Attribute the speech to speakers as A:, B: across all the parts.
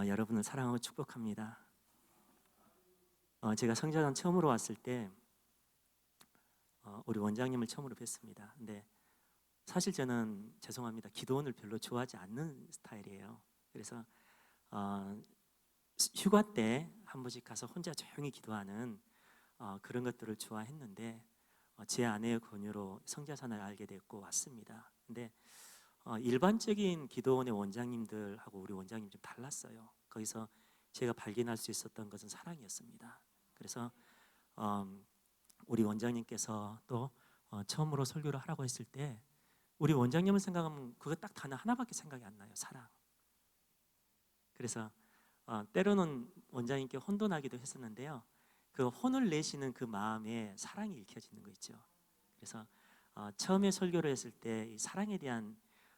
A: 여러분을 사랑하고 축복합니다. 제가 성전원 처음으로 왔을 때 우리 원장님을 처음으로 뵀습니다. 근데 사실 저는 죄송합니다. 기도원을 별로 좋아하지 않는 스타일이에요. 그래서 휴가 때 한 번씩 가서 혼자 조용히 기도하는 그런 것들을 좋아했는데 제 아내의 권유로 성자산을 알게 됐고 왔습니다. 근데 일반적인 기도원의 원장님들하고 우리 원장님 좀 달랐어요. 거기서 제가 발견할 수 있었던 것은 사랑이었습니다. 그래서 우리 원장님께서 또 처음으로 설교를 하라고 했을 때 우리 원장님을 생각하면 그거 딱 단어 하나밖에 생각이 안 나요. 사랑. 그래서 때로는 원장님께 혼도 나기도 했었는데요. 그 혼을 내시는 그 마음에 사랑이 읽혀지는 거 있죠. 그래서 처음에 설교를 했을 때 이 사랑에 대한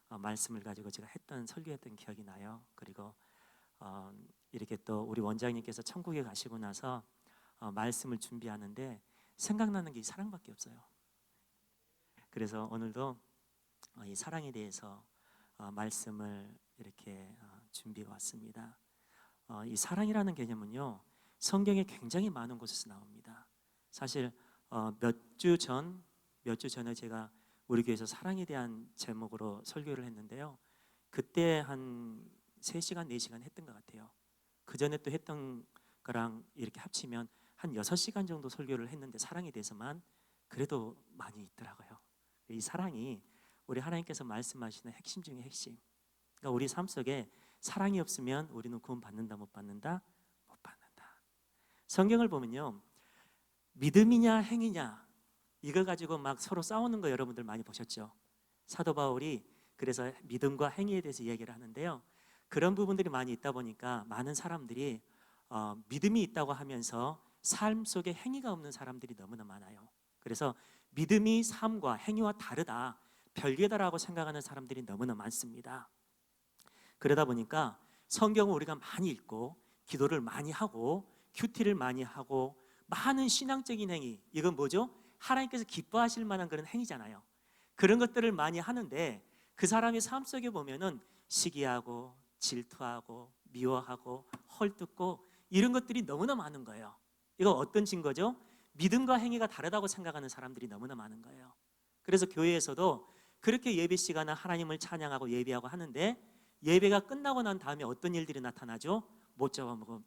A: 말씀을 가지고 제가 했던 설교했던 기억이 나요. 그리고 이렇게 또 우리 원장님께서 천국에 가시고 나서 말씀을 준비하는데 생각나는 게 이 사랑밖에 없어요. 그래서 오늘도 이 사랑에 대해서 말씀을 이렇게 준비해 왔습니다. 이 사랑이라는 개념은요, 성경에 굉장히 많은 곳에서 나옵니다. 사실 몇 주 전에 제가 우리 교회에서 사랑에 대한 제목으로 설교를 했는데요. 그때 한 3시간, 4시간 했던 것 같아요. 그 전에 또 했던 거랑 이렇게 합치면 한 6시간 정도 설교를 했는데 사랑에 대해서만 그래도 많이 있더라고요. 이 사랑이 우리 하나님께서 말씀하시는 핵심 중에 핵심. 그러니까 우리 삶 속에 사랑이 없으면 우리는 구원 받는다, 못 받는다? 못 받는다. 성경을 보면요, 믿음이냐 행위냐 이거 가지고 막 서로 싸우는 거 여러분들 많이 보셨죠? 사도 바울이 그래서 믿음과 행위에 대해서 얘기를 하는데요. 그런 부분들이 많이 있다 보니까 많은 사람들이 믿음이 있다고 하면서 삶 속에 행위가 없는 사람들이 너무나 많아요. 그래서 믿음이 삶과 행위와 다르다, 별개다라고 생각하는 사람들이 너무나 많습니다. 그러다 보니까 성경을 우리가 많이 읽고 기도를 많이 하고 큐티를 많이 하고 많은 신앙적인 행위, 이건 뭐죠? 하나님께서 기뻐하실 만한 그런 행위잖아요. 그런 것들을 많이 하는데 그 사람의 삶 속에 보면은 시기하고 질투하고 미워하고 헐뜯고 이런 것들이 너무나 많은 거예요. 이거 어떤 증거죠? 믿음과 행위가 다르다고 생각하는 사람들이 너무나 많은 거예요. 그래서 교회에서도 그렇게 예배 시간에 하나님을 찬양하고 예배하고 하는데 예배가 끝나고 난 다음에 어떤 일들이 나타나죠? 못 잡아먹어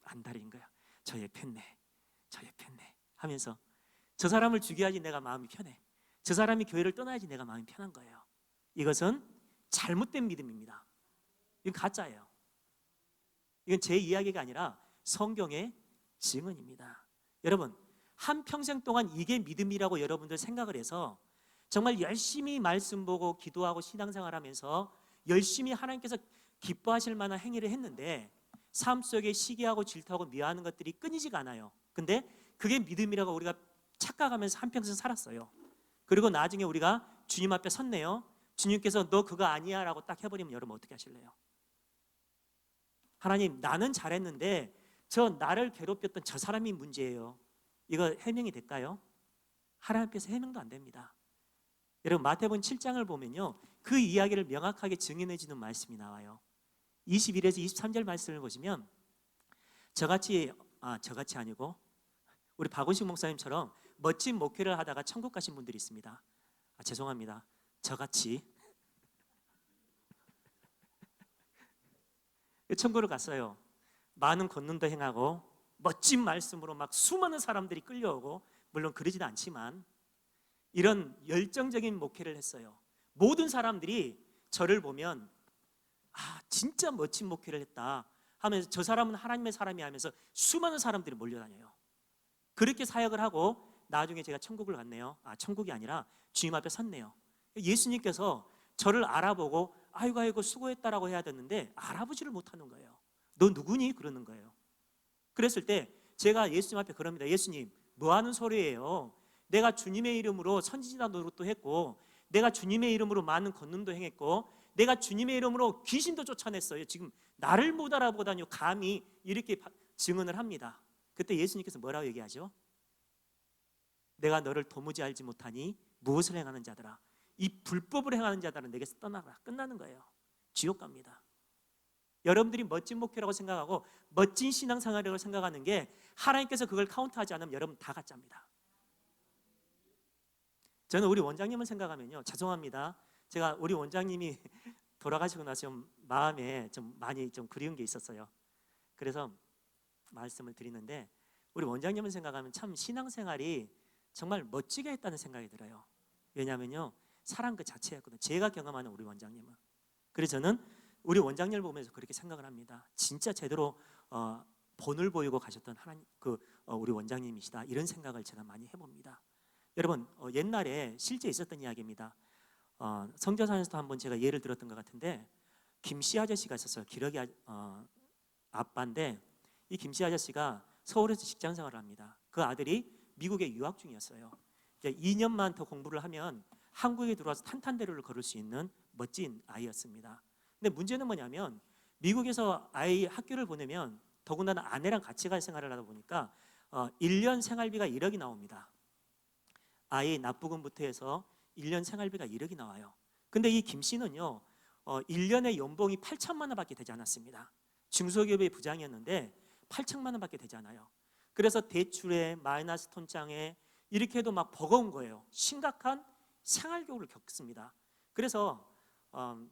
A: 안달인 거야. 저얘 폈네, 저얘 폈네 하면서 저 사람을 죽여야지 내가 마음이 편해. 저 사람이 교회를 떠나야지 내가 마음이 편한 거예요. 이것은 잘못된 믿음입니다. 이건 가짜예요. 이건 제 이야기가 아니라 성경의 증언입니다. 여러분, 한평생 동안 이게 믿음이라고 여러분들 생각을 해서 정말 열심히 말씀 보고 기도하고 신앙생활하면서 열심히 하나님께서 기뻐하실 만한 행위를 했는데 삶 속에 시기하고 질투하고 미워하는 것들이 끊이지가 않아요. 근데 그게 믿음이라고 우리가 착각하면서 한평생 살았어요. 그리고 나중에 우리가 주님 앞에 섰네요. 주님께서 너 그거 아니야 라고 딱 해버리면 여러분 어떻게 하실래요? 하나님, 나는 잘했는데 저 나를 괴롭혔던 저 사람이 문제예요. 이거 해명이 될까요? 하나님 앞에서 해명도 안 됩니다. 여러분 마태복음 7장을 보면요, 그 이야기를 명확하게 증인해 주는 말씀이 나와요. 21에서 23절 말씀을 보시면 저같이 아니고 우리 박원식 목사님처럼 멋진 목회를 하다가 천국 가신 분들이 있습니다. 죄송합니다. 저같이 천국을 갔어요. 많은 권능도 행하고 멋진 말씀으로 막 수많은 사람들이 끌려오고, 물론 그러지도 않지만 이런 열정적인 목회를 했어요. 모든 사람들이 저를 보면 진짜 멋진 목회를 했다 하면서 저 사람은 하나님의 사람이 하면서 수많은 사람들이 몰려다녀요. 그렇게 사역을 하고 나중에 제가 천국을 갔네요. 천국이 아니라 주님 앞에 섰네요. 예수님께서 저를 알아보고 아이고 수고했다라고 해야 되는데 알아보지를 못하는 거예요. 너 누구니? 그러는 거예요. 그랬을 때 제가 예수님 앞에 그럽니다. 예수님, 뭐 하는 소리예요? 내가 주님의 이름으로 선지자 노릇도 했고 내가 주님의 이름으로 많은 권능도 행했고 내가 주님의 이름으로 귀신도 쫓아냈어요. 지금 나를 못 알아보다니 감히 이렇게 증언을 합니다. 그때 예수님께서 뭐라고 얘기하죠? 내가 너를 도무지 알지 못하니 무엇을 행하는 자들아, 이 불법을 행하는 자들은 내게서 떠나라. 끝나는 거예요. 지옥 갑니다. 여러분들이 멋진 목표라고 생각하고 멋진 신앙생활이라고 생각하는 게 하나님께서 그걸 카운트하지 않으면 여러분 다 가짜입니다. 저는 우리 원장님을 생각하면요, 죄송합니다. 제가 우리 원장님이 돌아가시고 나서 좀 마음에 좀 많이 좀 그리운 게 있었어요. 그래서 말씀을 드리는데, 우리 원장님을 생각하면 참 신앙생활이 정말 멋지게 했다는 생각이 들어요. 왜냐하면요, 사랑 그 자체였거든요. 제가 경험하는 우리 원장님은. 그래서 저는 우리 원장님을 보면서 그렇게 생각을 합니다. 진짜 제대로 본을 보이고 가셨던 하나님, 우리 원장님이시다, 이런 생각을 제가 많이 해봅니다. 여러분, 옛날에 실제 있었던 이야기입니다. 성자산에서도 한번 제가 예를 들었던 것 같은데, 김씨 아저씨가 있었어요. 기러기 아빠인데, 이 김씨 아저씨가 서울에서 직장 생활을 합니다. 그 아들이 미국에 유학 중이었어요. 이제 2년만 더 공부를 하면 한국에 들어와서 탄탄대로를 걸을 수 있는 멋진 아이였습니다. 근데 문제는 뭐냐면, 미국에서 아이 학교를 보내면 더군다나 아내랑 같이 갈 생활을 하다 보니까 1년 생활비가 1억이 나옵니다. 아이 납부금부터 해서 1년 생활비가 1억이 나와요. 근데 이 김 씨는요, 1년에 연봉이 8천만 원밖에 되지 않았습니다. 중소기업의 부장이었는데 8천만 원밖에 되지 않아요. 그래서 대출에 마이너스 통장에 이렇게 해도 막 버거운 거예요. 심각한 생활고를 겪습니다. 그래서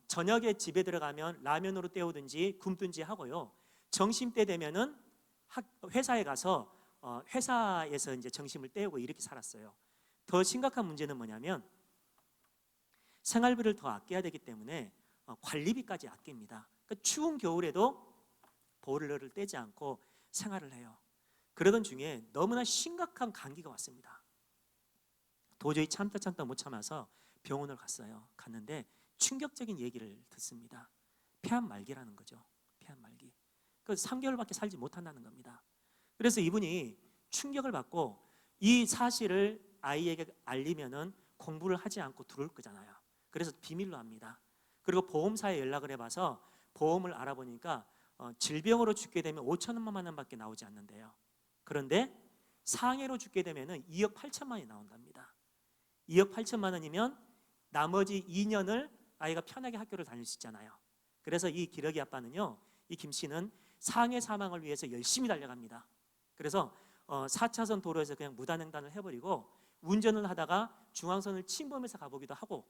A: 저녁에 집에 들어가면 라면으로 때우든지 굶든지 하고요, 점심때 되면은 회사에 가서 회사에서 이제 점심을 때우고 이렇게 살았어요. 더 심각한 문제는 뭐냐면, 생활비를 더 아껴야 되기 때문에 관리비까지 아낍니다. 그러니까 추운 겨울에도 보일러를 떼지 않고 생활을 해요. 그러던 중에 너무나 심각한 감기가 왔습니다. 도저히 참다 못 참아서 병원을 갔어요. 갔는데 충격적인 얘기를 듣습니다. 폐암 말기라는 거죠. 폐암 말기. 그 3개월밖에 살지 못한다는 겁니다. 그래서 이분이 충격을 받고 이 사실을 아이에게 알리면은 공부를 하지 않고 들어올 거잖아요. 그래서 비밀로 합니다. 그리고 보험사에 연락을 해봐서 보험을 알아보니까 질병으로 죽게 되면 5천만 원밖에 나오지 않는데요. 그런데 상해로 죽게 되면은 2억 8천만 원이 나온답니다. 2억 8천만 원이면 나머지 2년을 아이가 편하게 학교를 다닐 수 있잖아요. 그래서 이 기러기 아빠는요, 이 김 씨는 상해 사망을 위해서 열심히 달려갑니다. 그래서 4차선 도로에서 그냥 무단횡단을 해버리고 운전을 하다가 중앙선을 침범해서 가보기도 하고,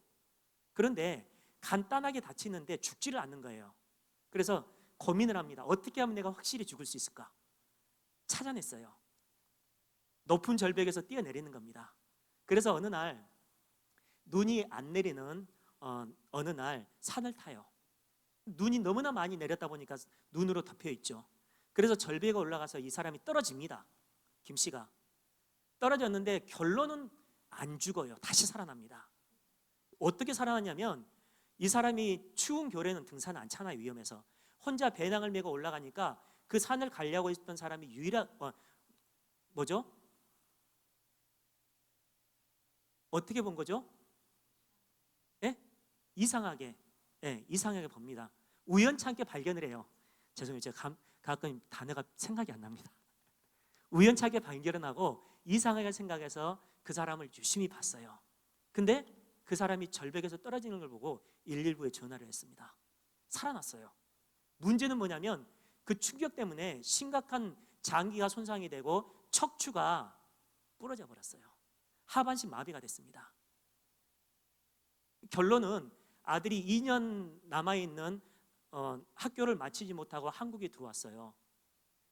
A: 그런데 간단하게 다치는데 죽지를 않는 거예요. 그래서 고민을 합니다. 어떻게 하면 내가 확실히 죽을 수 있을까? 찾아냈어요. 높은 절벽에서 뛰어내리는 겁니다. 그래서 어느 날 눈이 안 내리는 어느 날 산을 타요. 눈이 너무나 많이 내렸다 보니까 눈으로 덮여 있죠. 그래서 절벽에 올라가서 이 사람이 떨어집니다. 김 씨가 떨어졌는데 결론은 안 죽어요. 다시 살아납니다. 어떻게 살아났냐면, 이 사람이 추운 겨울에는 등산 않잖아요. 위험해서. 혼자 배낭을 메고 올라가니까 그 산을 가려고 했던 사람이 뭐죠? 어떻게 본 거죠? 예? 이상하게 봅니다. 우연찮게 발견을 해요. 죄송해요. 제가 가끔 단어가 생각이 안 납니다. 우연찮게 발견을 하고 이상하게 생각해서 그 사람을 유심히 봤어요. 근데 그 사람이 절벽에서 떨어지는 걸 보고 119에 전화를 했습니다. 살아났어요. 문제는 뭐냐면, 그 충격 때문에 심각한 장기가 손상이 되고 척추가 부러져 버렸어요. 하반신 마비가 됐습니다. 결론은 아들이 2년 남아있는 학교를 마치지 못하고 한국에 들어왔어요.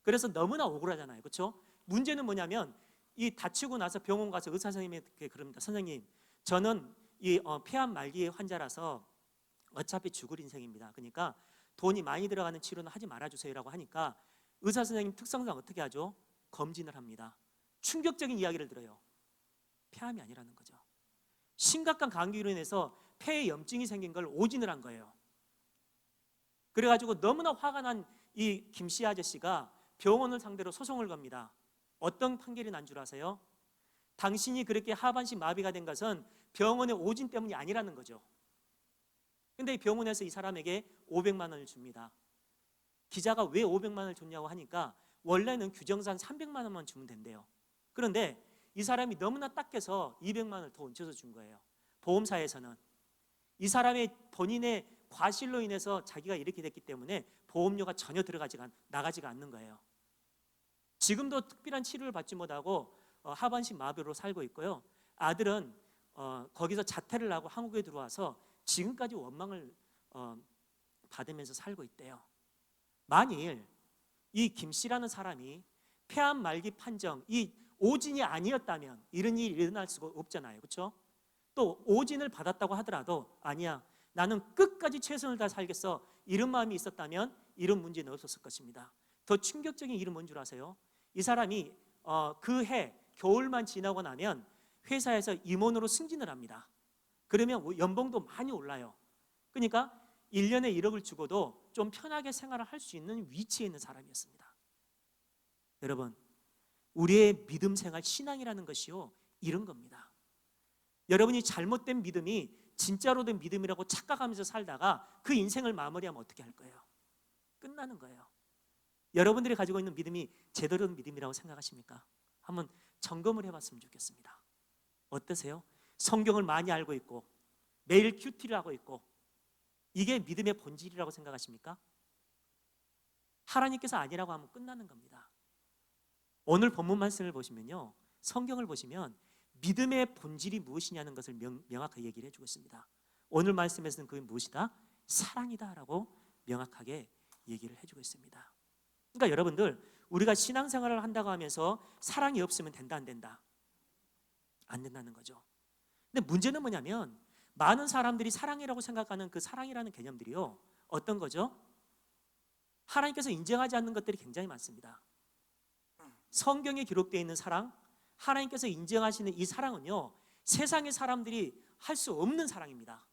A: 그래서 너무나 억울하잖아요. 그렇죠? 문제는 뭐냐면, 이 다치고 나서 병원 가서 의사 선생님에게 그럽니다. 선생님, 저는 이 폐암 말기 환자라서 어차피 죽을 인생입니다. 그러니까 돈이 많이 들어가는 치료는 하지 말아주세요라고 하니까 의사 선생님 특성상 어떻게 하죠? 검진을 합니다. 충격적인 이야기를 들어요. 폐암이 아니라는 거죠. 심각한 감기로 인해서 폐에 염증이 생긴 걸 오진을 한 거예요. 그래가지고 너무나 화가 난 이 김씨 아저씨가 병원을 상대로 소송을 겁니다. 어떤 판결이 난 줄 아세요? 당신이 그렇게 하반신 마비가 된 것은 병원의 오진 때문이 아니라는 거죠. 근데 병원에서 이 사람에게 500만 원을 줍니다. 기자가 왜 500만 원을 줬냐고 하니까 원래는 규정상 300만 원만 주면 된대요. 그런데 이 사람이 너무나 딱해서 200만 원을 더 얹혀서 준 거예요. 보험사에서는 이 사람의 본인의 과실로 인해서 자기가 이렇게 됐기 때문에 보험료가 전혀 나가지가 않는 거예요. 지금도 특별한 치료를 받지 못하고 하반신 마비로 살고 있고요. 아들은 거기서 자퇴를 하고 한국에 들어와서 지금까지 원망을 받으면서 살고 있대요. 만일 이 김 씨라는 사람이 폐암 말기 판정, 이 오진이 아니었다면 이런 일이 일어날 수가 없잖아요. 그렇죠? 또 오진을 받았다고 하더라도 아니야, 나는 끝까지 최선을 다해 살겠어, 이런 마음이 있었다면 이런 문제는 없었을 것입니다. 더 충격적인 일은 뭔 줄 아세요? 이 사람이 그 해 겨울만 지나고 나면 회사에서 임원으로 승진을 합니다. 그러면 연봉도 많이 올라요. 그러니까 1년에 1억을 주고도 좀 편하게 생활을 할 수 있는 위치에 있는 사람이었습니다. 여러분, 우리의 믿음 생활, 신앙이라는 것이요, 이런 겁니다. 여러분이 잘못된 믿음이 진짜로 된 믿음이라고 착각하면서 살다가 그 인생을 마무리하면 어떻게 할 거예요? 끝나는 거예요. 여러분들이 가지고 있는 믿음이 제대로 된 믿음이라고 생각하십니까? 한번 점검을 해봤으면 좋겠습니다. 어떠세요? 성경을 많이 알고 있고 매일 큐티를 하고 있고 이게 믿음의 본질이라고 생각하십니까? 하나님께서 아니라고 하면 끝나는 겁니다. 오늘 본문 말씀을 보시면요, 성경을 보시면 믿음의 본질이 무엇이냐는 것을 명확하게 얘기를 해주고 있습니다. 오늘 말씀에서는 그게 무엇이다? 사랑이다라고 명확하게 얘기를 해주고 있습니다. 그러니까 여러분들, 우리가 신앙생활을 한다고 하면서 사랑이 없으면 된다, 안 된다? 안 된다는 거죠. 근데 문제는 뭐냐면 많은 사람들이 사랑이라고 생각하는 그 사랑이라는 개념들이요, 어떤 거죠? 하나님께서 인정하지 않는 것들이 굉장히 많습니다. 성경에 기록되어 있는 사랑, 하나님께서 인정하시는 이 사랑은요, 세상의 사람들이 할 수 없는 사랑입니다.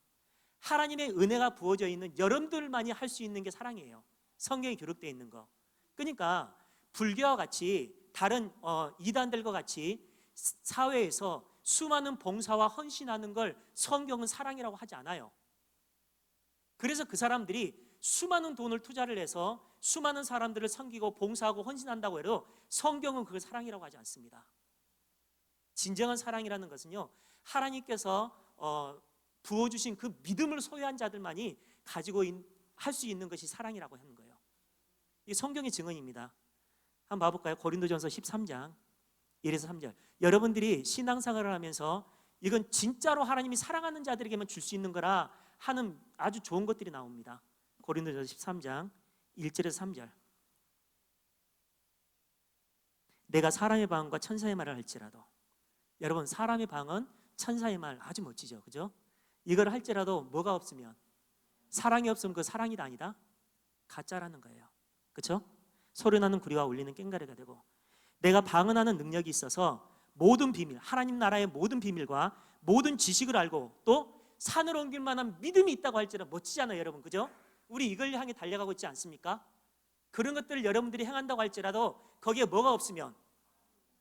A: 하나님의 은혜가 부어져 있는 여러분들만이 할 수 있는 게 사랑이에요. 성경에 기록되어 있는 거. 그러니까 불교와 같이 다른 이단들과 같이 사회에서 수많은 봉사와 헌신하는 걸 성경은 사랑이라고 하지 않아요. 그래서 그 사람들이 수많은 돈을 투자를 해서 수많은 사람들을 섬기고 봉사하고 헌신한다고 해도 성경은 그걸 사랑이라고 하지 않습니다. 진정한 사랑이라는 것은요, 하나님께서 부어주신 그 믿음을 소유한 자들만이 가지고 할 수 있는 것이 사랑이라고 하는 거예요. 이 성경의 증언입니다. 한번 봐볼까요? 고린도전서 13장 1에서 3절. 여러분들이 신앙생활을 하면서 이건 진짜로 하나님이 사랑하는 자들에게만 줄 수 있는 거라 하는 아주 좋은 것들이 나옵니다. 고린도전서 13장 1절에서 3절. 내가 사람의 방언과 천사의 말을 할지라도, 여러분, 사람의 방언, 천사의 말 아주 멋지죠, 그죠? 이걸 할지라도 뭐가 없으면, 사랑이 없으면 그 사랑이다 아니다? 가짜라는 거예요. 그렇죠? 소리나는 구리와 울리는 꽹과리가 되고, 내가 방언하는 능력이 있어서 모든 비밀, 하나님 나라의 모든 비밀과 모든 지식을 알고 또 산을 옮길 만한 믿음이 있다고 할지라도, 멋지잖아요, 여러분, 그죠? 우리 이걸 향해 달려가고 있지 않습니까? 그런 것들을 여러분들이 행한다고 할지라도 거기에 뭐가 없으면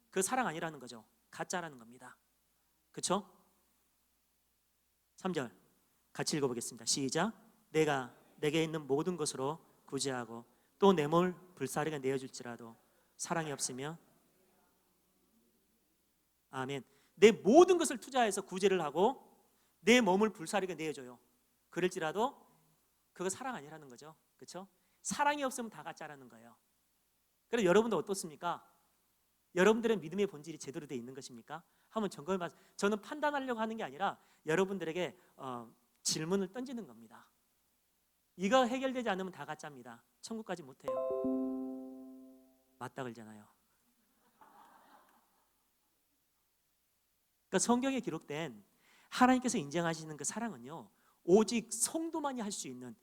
A: 그 사랑 아니라는 거죠. 가짜라는 겁니다. 그렇죠? 3절 같이 읽어보겠습니다. 시작. 내가 내게 있는 모든 것으로 구제하고 또 내 몸을 불사르게 내어줄지라도 사랑이 없으면, 아멘, 내 모든 것을 투자해서 구제를 하고 내 몸을 불사르게 내어줘요. 그럴지라도 그거 사랑 아니라는 거죠. 그렇죠? 사랑이 없으면 다 가짜라는 거예요. 그래서 여러분들 어떻습니까? 여러분들의 믿음의 본질이 제대로 되어 있는 것입니까? 한번 점검해 봐서, 저는 판단하려고 하는 게 아니라 여러분들에게 질문을 던지는 겁니다. 이거 해결되지 않으면 다 가짜입니다. 천국까지 못해요. 맞다 그러잖아요. 그러니까 성경에 기록된 하나님께서 인정하시는 그 사랑은요, 오직 성도만이 할 수 있는,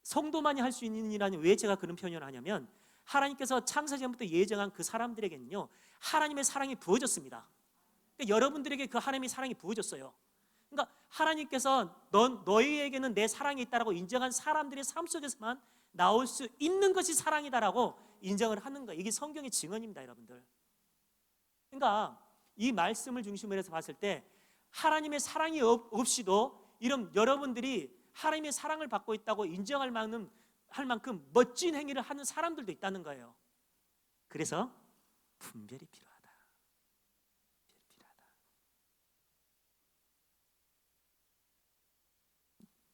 A: 성도만이 할 수 있는이라니, 왜 제가 그런 표현을 하냐면 하나님께서 창세전부터 예정한 그 사람들에게는요, 하나님의 사랑이 부어졌습니다. 그러니까 여러분들에게 그 하나님의 사랑이 부어졌어요. 그러니까 하나님께서 너희에게는 내 사랑이 있다라고 인정한 사람들의 삶 속에서만 나올 수 있는 것이 사랑이다라고 인정을 하는 거예요. 이게 성경의 증언입니다, 여러분들. 그러니까 이 말씀을 중심으로 해서 봤을 때 하나님의 사랑이 없이도 이런 여러분들이 하나님의 사랑을 받고 있다고 인정할 만큼 멋진 행위를 하는 사람들도 있다는 거예요. 그래서 분별이 필요하다.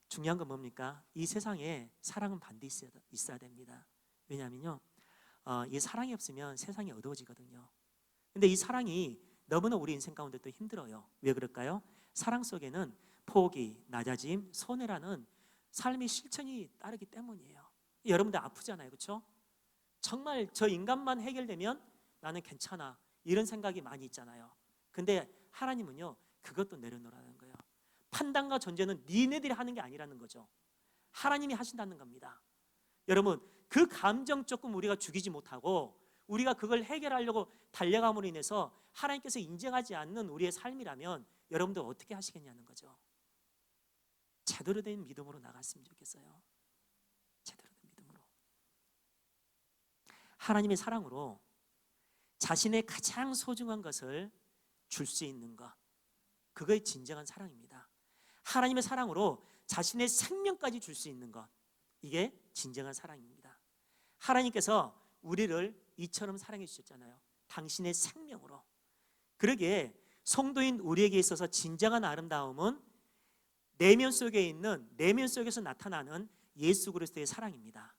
A: 중요한 건 뭡니까? 이 세상에 사랑은 반드시 있어야 됩니다. 왜냐하면요, 이 사랑이 없으면 세상이 어두워지거든요. 근데 이 사랑이 너무나 우리 인생 가운데 또 힘들어요. 왜 그럴까요? 사랑 속에는 포기, 낮아짐, 손해라는 삶의 실천이 따르기 때문이에요. 여러분들 아프잖아요, 그렇죠? 정말 저 인간만 해결되면 나는 괜찮아, 이런 생각이 많이 있잖아요. 근데 하나님은요, 그것도 내려놓으라는 거예요. 판단과 전제는 니네들이 하는 게 아니라는 거죠. 하나님이 하신다는 겁니다. 여러분, 그 감정 조금 우리가 죽이지 못하고 우리가 그걸 해결하려고 달려감으로 인해서 하나님께서 인정하지 않는 우리의 삶이라면 여러분들 어떻게 하시겠냐는 거죠. 제대로 된 믿음으로 나갔으면 좋겠어요. 제대로 된 믿음으로. 하나님의 사랑으로 자신의 가장 소중한 것을 줄 수 있는 것, 그거의 진정한 사랑입니다. 하나님의 사랑으로 자신의 생명까지 줄 수 있는 것, 이게 진정한 사랑입니다. 하나님께서 우리를 이처럼 사랑해 주셨잖아요. 당신의 생명으로. 그러기에 성도인 우리에게 있어서 진정한 아름다움은 내면 속에 있는, 내면 속에서 나타나는 예수 그리스도의 사랑입니다.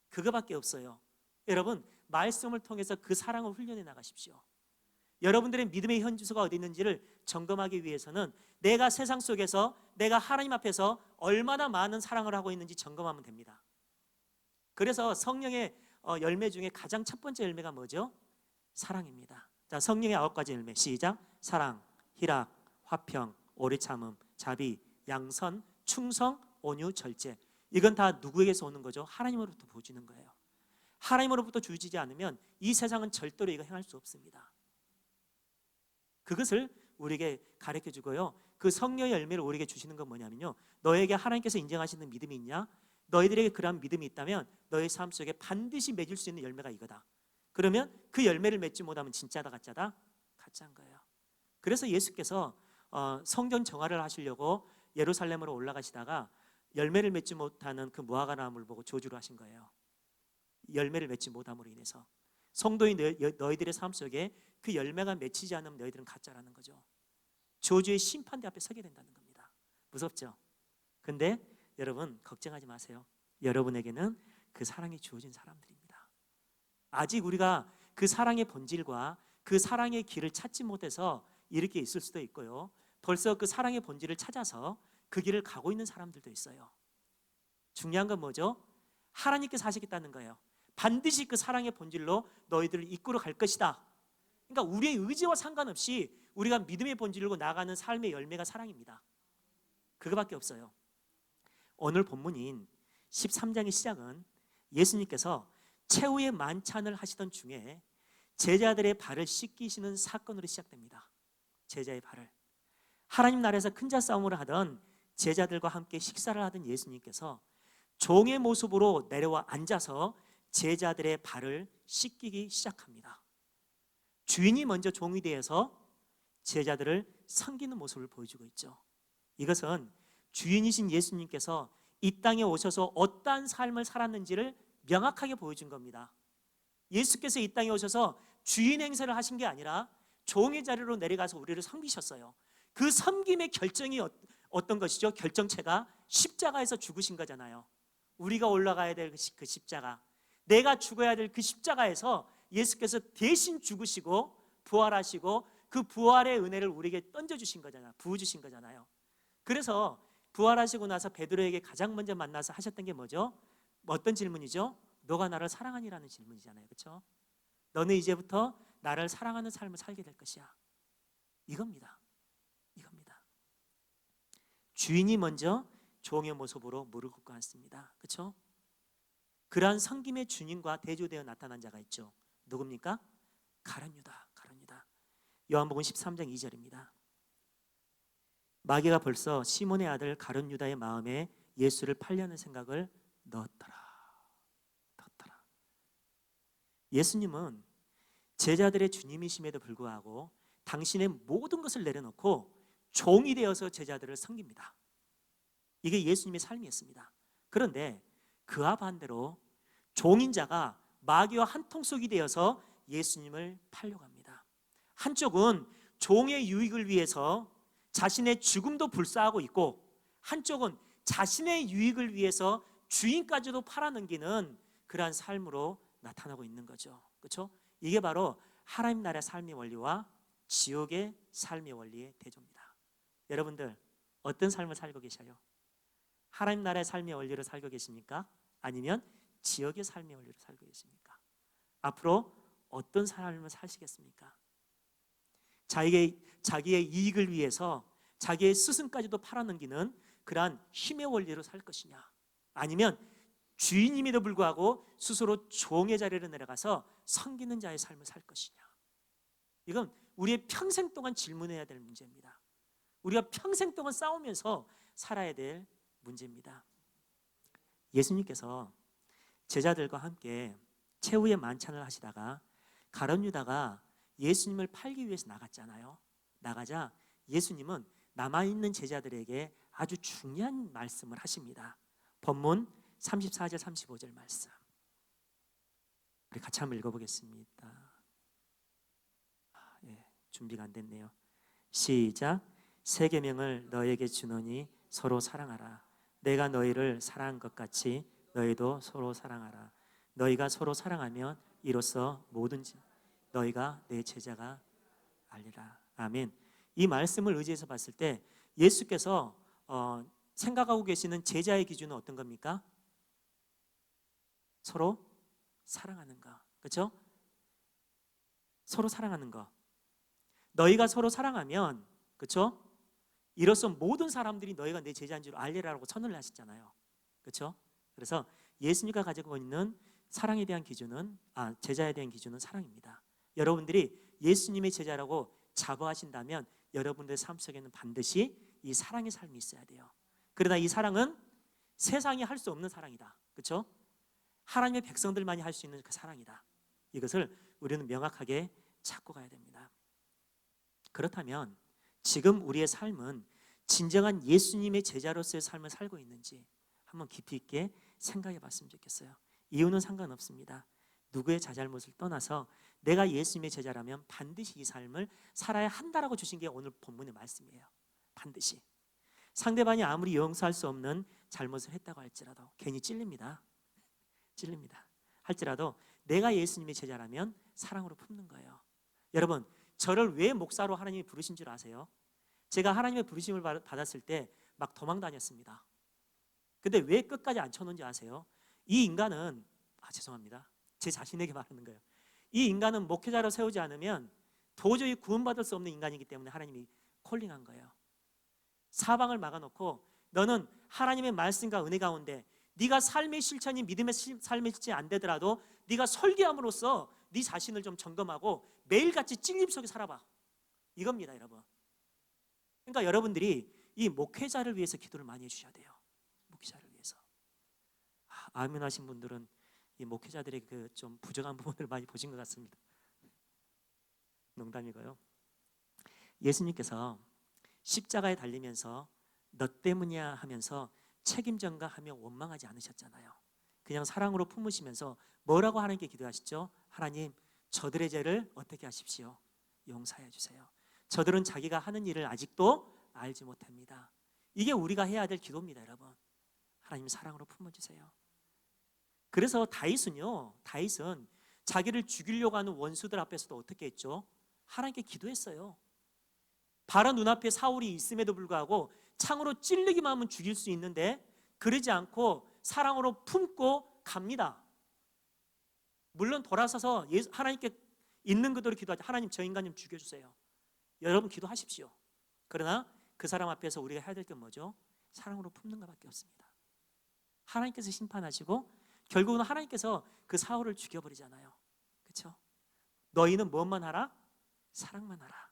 A: 그거밖에 없어요. 여러분, 말씀을 통해서 그 사랑을 훈련해 나가십시오. 여러분들의 믿음의 현주소가 어디 있는지를 점검하기 위해서는 내가 세상 속에서, 내가 하나님 앞에서 얼마나 많은 사랑을 하고 있는지 점검하면 됩니다. 그래서 성령의 열매 중에 가장 첫 번째 열매가 뭐죠? 사랑입니다. 자, 성령의 9가지 열매, 시작. 사랑, 희락, 화평, 오래 참음, 자비, 양선, 충성, 온유, 절제. 이건 다 누구에게서 오는 거죠? 하나님으로부터 부어주는 거예요. 하나님으로부터 주어지지 않으면 이 세상은 절대로 이거 행할 수 없습니다. 그것을 우리에게 가르쳐 주고요, 그 성령의 열매를 우리에게 주시는 건 뭐냐면요, 너에게 하나님께서 인정하시는 믿음이 있냐? 너희들에게 그러한 믿음이 있다면 너의 삶 속에 반드시 맺을 수 있는 열매가 이거다. 그러면 그 열매를 맺지 못하면 진짜다 가짜다? 가짜인 거예요. 그래서 예수께서 성전 정화를 하시려고 예루살렘으로 올라가시다가 열매를 맺지 못하는 그 무화과 나무를 보고 저주를 하신 거예요. 열매를 맺지 못함으로 인해서. 성도인 너희들의 삶 속에 그 열매가 맺히지 않으면 너희들은 가짜라는 거죠. 저주의 심판대 앞에 서게 된다는 겁니다. 무섭죠? 근데 여러분 걱정하지 마세요. 여러분에게는 그 사랑이 주어진 사람들입니다. 아직 우리가 그 사랑의 본질과 그 사랑의 길을 찾지 못해서 이렇게 있을 수도 있고요, 벌써 그 사랑의 본질을 찾아서 그 길을 가고 있는 사람들도 있어요. 중요한 건 뭐죠? 하나님께서 하시겠다는 거예요. 반드시 그 사랑의 본질로 너희들을 이끌어 갈 것이다. 그러니까 우리의 의지와 상관없이 우리가 믿음의 본질로 나가는 삶의 열매가 사랑입니다. 그거밖에 없어요. 오늘 본문인 13장의 시작은 예수님께서 최후의 만찬을 하시던 중에 제자들의 발을 씻기시는 사건으로 시작됩니다. 제자의 발을. 하나님 나라에서 큰 자 싸움을 하던 제자들과 함께 식사를 하던 예수님께서 종의 모습으로 내려와 앉아서 제자들의 발을 씻기기 시작합니다. 주인이 먼저 종이 되어서 제자들을 섬기는 모습을 보여주고 있죠. 이것은 주인이신 예수님께서 이 땅에 오셔서 어떠한 삶을 살았는지를 명확하게 보여준 겁니다. 예수께서 이 땅에 오셔서 주인 행세를 하신 게 아니라 종의 자리로 내려가서 우리를 섬기셨어요. 그 섬김의 결정이 어떤 것이죠? 결정체가 십자가에서 죽으신 거잖아요. 우리가 올라가야 될 그 십자가, 내가 죽어야 될 그 십자가에서 예수께서 대신 죽으시고 부활하시고 그 부활의 은혜를 우리에게 던져주신 거잖아요. 부어주신 거잖아요. 그래서 부활하시고 나서 베드로에게 가장 먼저 만나서 하셨던 게 뭐죠? 어떤 질문이죠? 너가 나를 사랑하니라는 질문이잖아요. 그렇죠? 너는 이제부터 나를 사랑하는 삶을 살게 될 것이야. 이겁니다. 이겁니다. 주인이 먼저 종의 모습으로 무릎 꿇고 앉습니다. 그렇죠? 그러한 섬김의 주님과 대조되어 나타난 자가 있죠. 누굽니까? 가룟 유다. 요한복음 13장 2절입니다. 마귀가 벌써 시몬의 아들 가룟 유다의 마음에 예수를 팔려는 생각을 넣었더라. 예수님은 제자들의 주님이심에도 불구하고 당신의 모든 것을 내려놓고 종이 되어서 제자들을 섬깁니다. 이게 예수님의 삶이었습니다. 그런데 그와 반대로 종인 자가 마귀와 한통속이 되어서 예수님을 팔려고 합니다. 한쪽은 종의 유익을 위해서 자신의 죽음도 불사하고 있고, 한쪽은 자신의 유익을 위해서 주인까지도 팔아넘기는 그러한 삶으로 나타나고 있는 거죠. 그렇죠? 이게 바로 하나님 나라의 삶의 원리와 지옥의 삶의 원리의 대조입니다. 여러분들 어떤 삶을 살고 계셔요? 하나님 나라의 삶의 원리로 살고 계십니까? 아니면 지역의 삶의 원리로 살고 계십니까? 앞으로 어떤 삶을 사시겠습니까? 자기의 이익을 위해서 자기의 스승까지도 팔아넘기는 그러한 힘의 원리로 살 것이냐, 아니면 주인임에도 불구하고 스스로 종의 자리로 내려가서 섬기는 자의 삶을 살 것이냐. 이건 우리의 평생 동안 질문해야 될 문제입니다. 우리가 평생 동안 싸우면서 살아야 될 문제입니다. 예수님께서 제자들과 함께 최후의 만찬을 하시다가 가룟 유다가 예수님을 팔기 위해서 나갔잖아요. 나가자 예수님은 남아있는 제자들에게 아주 중요한 말씀을 하십니다. 본문 34절 35절 말씀, 우리 같이 한번 읽어보겠습니다. 준비가 안 됐네요. 시작. 새 계명을 너에게 주노니 서로 사랑하라. 내가 너희를 사랑한 것 같이 너희도 서로 사랑하라. 너희가 서로 사랑하면 이로써 뭐든지 너희가 내 제자가 알리라. 아멘. 이 말씀을 의지해서 봤을 때 예수께서 생각하고 계시는 제자의 기준은 어떤 겁니까? 서로 사랑하는 거. 그렇죠? 서로 사랑하는 거. 너희가 서로 사랑하면, 그렇죠? 이로써 모든 사람들이 너희가 내 제자인 줄 알리라고 선언을 하셨잖아요. 그렇죠? 그래서 예수님과 가지고 있는 사랑에 대한 기준은, 제자에 대한 기준은 사랑입니다. 여러분들이 예수님의 제자라고 자부하신다면 여러분들의 삶 속에는 반드시 이 사랑의 삶이 있어야 돼요. 그러나 이 사랑은 세상이 할 수 없는 사랑이다. 그렇죠? 하나님의 백성들만이 할 수 있는 그 사랑이다. 이것을 우리는 명확하게 찾고 가야 됩니다. 그렇다면 지금 우리의 삶은 진정한 예수님의 제자로서의 삶을 살고 있는지 한번 깊이 있게 생각해 봤으면 좋겠어요. 이유는 상관없습니다. 누구의 자잘못을 떠나서 내가 예수님의 제자라면 반드시 이 삶을 살아야 한다라고 주신 게 오늘 본문의 말씀이에요. 반드시. 상대방이 아무리 용서할 수 없는 잘못을 했다고 할지라도 괜히 찔립니다. 할지라도 내가 예수님의 제자라면 사랑으로 품는 거예요. 여러분, 저를 왜 목사로 하나님이 부르신 줄 아세요? 제가 하나님의 부르심을 받았을 때 막 도망 다녔습니다. 근데 왜 끝까지 안 쳐놓은지 아세요? 이 인간은, 죄송합니다, 제 자신에게 말하는 거예요. 이 인간은 목회자로 세우지 않으면 도저히 구원받을 수 없는 인간이기 때문에 하나님이 콜링한 거예요. 사방을 막아놓고 너는 하나님의 말씀과 은혜 가운데 네가 삶의 실천이 믿음의 삶의 실천이 안 되더라도 네가 설계함으로써 네 자신을 좀 점검하고 매일같이 찔림 속에 살아봐. 이겁니다, 여러분. 그러니까 여러분들이 이 목회자를 위해서 기도를 많이 해주셔야 돼요. 목회자를 위해서. 아멘 하신 분들은 이 목회자들의 그 좀 부정한 부분을 많이 보신 것 같습니다. 농담이고요. 예수님께서 십자가에 달리면서 너 때문이야 하면서 책임 전가하며 원망하지 않으셨잖아요. 그냥 사랑으로 품으시면서 뭐라고 하나님께 기도하시죠? 하나님, 저들의 죄를 어떻게 하십시오? 용서해 주세요. 저들은 자기가 하는 일을 아직도 알지 못합니다. 이게 우리가 해야 될 기도입니다, 여러분. 하나님 사랑으로 품어주세요. 그래서 다윗은 자기를 죽이려고 하는 원수들 앞에서도 어떻게 했죠? 하나님께 기도했어요. 바로 눈앞에 사울이 있음에도 불구하고 창으로 찔리기만 하면 죽일 수 있는데 그러지 않고 사랑으로 품고 갑니다. 물론 돌아서서 하나님께 있는 그대로 기도하죠. 하나님, 저 인간 좀 죽여주세요. 여러분 기도하십시오. 그러나 그 사람 앞에서 우리가 해야 될 게 뭐죠? 사랑으로 품는 것밖에 없습니다. 하나님께서 심판하시고 결국은 하나님께서 그 사울을 죽여버리잖아요. 그렇죠? 너희는 무엇만 하라? 사랑만 하라.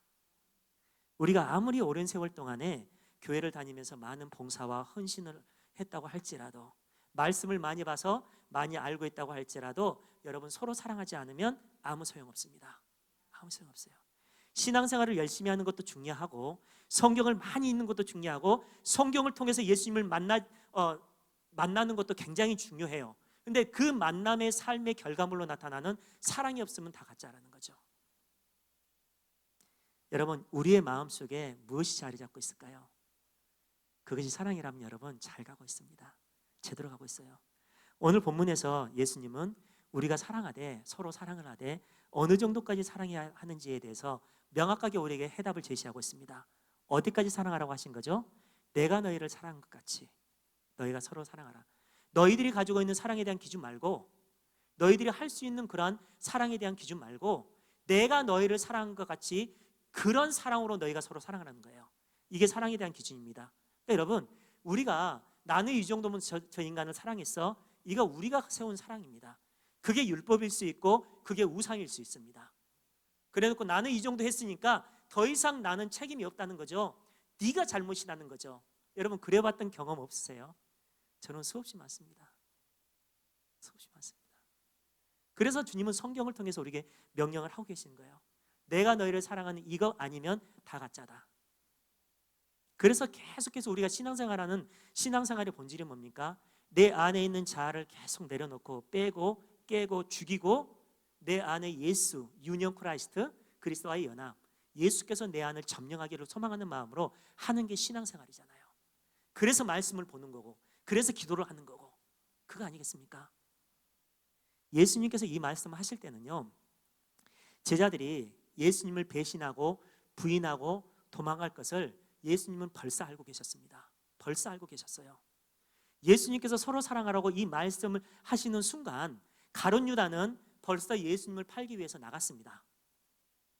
A: 우리가 아무리 오랜 세월 동안에 교회를 다니면서 많은 봉사와 헌신을 했다고 할지라도, 말씀을 많이 봐서 많이 알고 있다고 할지라도 여러분 서로 사랑하지 않으면 아무 소용없습니다. 아무 소용없어요. 신앙생활을 열심히 하는 것도 중요하고 성경을 많이 읽는 것도 중요하고 성경을 통해서 예수님을 만나는 것도 굉장히 중요해요. 근데 그 만남의 삶의 결과물로 나타나는 사랑이 없으면 다 가짜라는 거죠. 여러분, 우리의 마음속에 무엇이 자리 잡고 있을까요? 그것이 사랑이라면 여러분 잘 가고 있습니다. 제대로 가고 있어요. 오늘 본문에서 예수님은 우리가 사랑하되 서로 사랑을 하되 어느 정도까지 사랑해야 하는지에 대해서 명확하게 우리에게 해답을 제시하고 있습니다. 어디까지 사랑하라고 하신 거죠? 내가 너희를 사랑한 것 같이 너희가 서로 사랑하라. 너희들이 가지고 있는 사랑에 대한 기준 말고, 너희들이 할 수 있는 그러한 사랑에 대한 기준 말고, 내가 너희를 사랑한 것 같이 그런 사랑으로 너희가 서로 사랑하라는 거예요. 이게 사랑에 대한 기준입니다. 그러니까 여러분, 우리가 나는 이 정도면 저 인간을 사랑했어, 이거 우리가 세운 사랑입니다. 그게 율법일 수 있고 그게 우상일 수 있습니다. 그래놓고 나는 이 정도 했으니까 더 이상 나는 책임이 없다는 거죠. 네가 잘못이라는 거죠. 여러분, 그래봤던 경험 없으세요? 저는 수없이 많습니다. 수없이 많습니다. 그래서 주님은 성경을 통해서 우리에게 명령을 하고 계시는 거예요. 내가 너희를 사랑하는 이거 아니면 다 가짜다. 그래서 계속해서 우리가 신앙생활하는 신앙생활의 본질이 뭡니까? 내 안에 있는 자아를 계속 내려놓고 빼고 깨고 죽이고 내 안에 예수, 유니온 크라이스트, 그리스도와의 연합, 예수께서 내 안을 점령하기를 소망하는 마음으로 하는 게 신앙생활이잖아요. 그래서 말씀을 보는 거고, 그래서 기도를 하는 거고, 그거 아니겠습니까? 예수님께서 이 말씀을 하실 때는요, 제자들이 예수님을 배신하고 부인하고 도망갈 것을 예수님은 벌써 알고 계셨습니다. 벌써 알고 계셨어요. 예수님께서 서로 사랑하라고 이 말씀을 하시는 순간 가룟 유다는 벌써 예수님을 팔기 위해서 나갔습니다.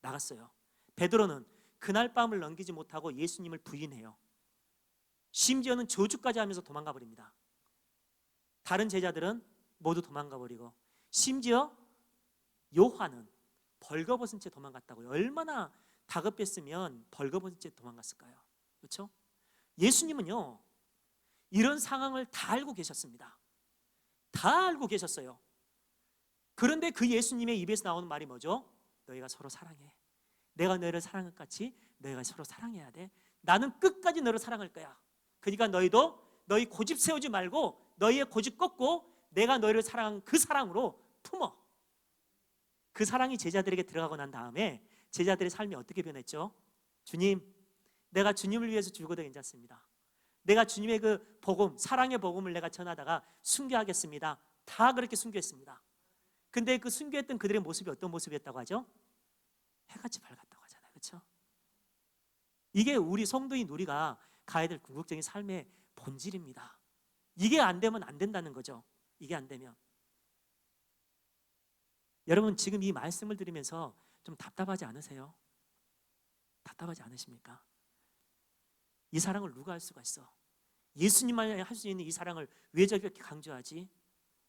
A: 나갔어요. 베드로는 그날 밤을 넘기지 못하고 예수님을 부인해요. 심지어는 저주까지 하면서 도망가 버립니다. 다른 제자들은 모두 도망가 버리고, 심지어 요한은 벌거벗은 채 도망갔다고요. 얼마나 다급했으면 벌거벗은 채 도망갔을까요? 그렇죠? 예수님은요, 이런 상황을 다 알고 계셨습니다. 다 알고 계셨어요. 그런데 그 예수님의 입에서 나오는 말이 뭐죠? 너희가 서로 사랑해. 내가 너희를 사랑한 것 같이 너희가 서로 사랑해야 돼. 나는 끝까지 너를 사랑할 거야. 그러니까 너희도 너희 고집 세우지 말고 너희의 고집 꺾고 내가 너희를 사랑한 그 사랑으로 품어. 그 사랑이 제자들에게 들어가고 난 다음에 제자들의 삶이 어떻게 변했죠? 주님, 내가 주님을 위해서 죽어도 괜찮습니다. 내가 주님의 그 복음, 사랑의 복음을 내가 전하다가 순교하겠습니다. 다 그렇게 순교했습니다. 근데 그 순교했던 그들의 모습이 어떤 모습이었다고 하죠? 해같이 밝았다고 하잖아요. 그렇죠? 이게 우리 성도인 우리가 가야 될 궁극적인 삶의 본질입니다. 이게 안 되면 안 된다는 거죠. 이게 안 되면. 여러분, 지금 이 말씀을 들으면서 좀 답답하지 않으세요? 답답하지 않으십니까? 이 사랑을 누가 할 수가 있어? 예수님만 할 수 있는 이 사랑을 왜 저렇게 강조하지?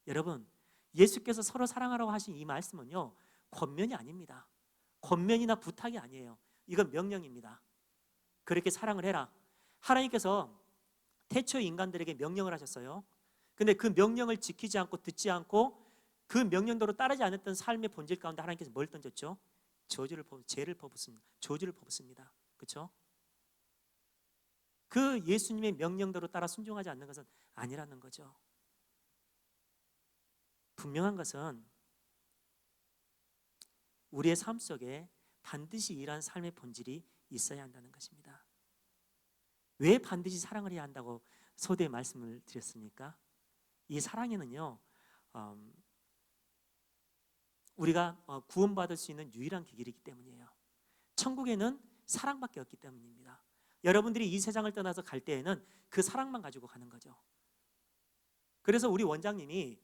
A: 여러분, 예수께서 서로 사랑하라고 하신 이 말씀은요, 권면이 아닙니다. 권면이나 부탁이 아니에요. 이건 명령입니다. 그렇게 사랑을 해라. 하나님께서 태초의 인간들에게 명령을 하셨어요. 근데 그 명령을 지키지 않고 듣지 않고 그 명령대로 따르지 않았던 삶의 본질 가운데 하나님께서 뭘 던졌죠? 죄를 퍼붓습니다. 저주를 퍼붓습니다. 그렇죠? 그 예수님의 명령대로 따라 순종하지 않는 것은 아니라는 거죠. 분명한 것은 우리의 삶 속에 반드시 이러한 삶의 본질이 있어야 한다는 것입니다. 왜 반드시 사랑을 해야 한다고 서두에 말씀을 드렸습니까? 이 사랑에는요, 우리가 구원받을 수 있는 유일한 길이기 때문이에요. 천국에는 사랑밖에 없기 때문입니다. 여러분들이 이 세상을 떠나서 갈 때에는 그 사랑만 가지고 가는 거죠. 그래서 우리 원장님이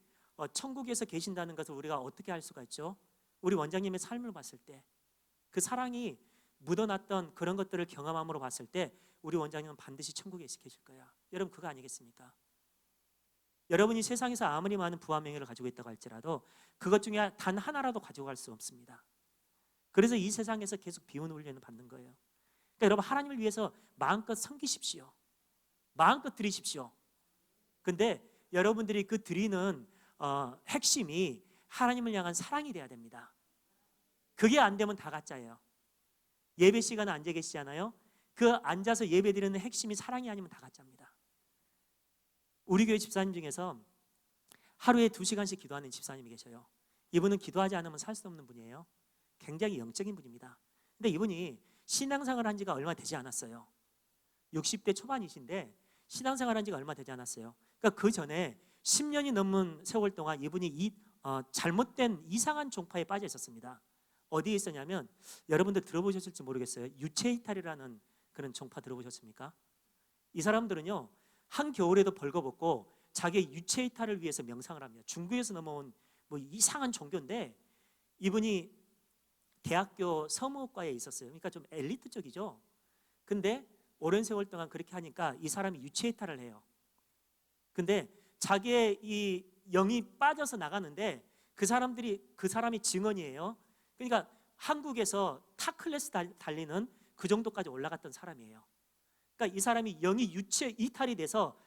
A: 천국에서 계신다는 것을 우리가 어떻게 알 수가 있죠? 우리 원장님의 삶을 봤을 때, 그 사랑이 묻어났던 그런 것들을 경험함으로 봤을 때 우리 원장님은 반드시 천국에 계실 거야. 여러분, 그거 아니겠습니까? 여러분이 세상에서 아무리 많은 부와 명예를 가지고 있다고 할지라도 그것 중에 단 하나라도 가지고 갈 수 없습니다. 그래서 이 세상에서 계속 비운 훈련을 받는 거예요. 그러니까 여러분, 하나님을 위해서 마음껏 섬기십시오. 마음껏 드리십시오. 근데 여러분들이 그 드리는 핵심이 하나님을 향한 사랑이 돼야 됩니다. 그게 안 되면 다 가짜예요. 예배 시간에 앉아 계시잖아요. 그 앉아서 예배 드리는 핵심이 사랑이 아니면 다 가짜입니다. 우리 교회 집사님 중에서 하루에 2시간씩 기도하는 집사님이 계셔요. 이분은 기도하지 않으면 살 수 없는 분이에요. 굉장히 영적인 분입니다. 근데 이분이 신앙생활을 한 지가 얼마 되지 않았어요. 60대 초반이신데 신앙생활한 지가 얼마 되지 않았어요. 그러니까 그 전에 10년이 넘은 세월 동안 이분이 잘못된 이상한 종파에 빠져 있었습니다. 어디에 있었냐면, 여러분들 들어보셨을지 모르겠어요. 유체이탈이라는 그런 종파 들어보셨습니까? 이 사람들은요, 한겨울에도 벌거벗고 자기의 유체이탈을 위해서 명상을 합니다. 중국에서 넘어온 뭐 이상한 종교인데, 이분이 대학교 서무과에 있었어요. 그러니까 좀 엘리트 쪽이죠. 근데 오랜 세월 동안 그렇게 하니까 이 사람이 유체이탈을 해요. 근데 자기의 이 영이 빠져서 나가는데, 그 사람이 증언이에요. 그러니까 한국에서 타 클래스 달리는 그 정도까지 올라갔던 사람이에요. 그러니까 이 사람이 영이 유체 이탈이 돼서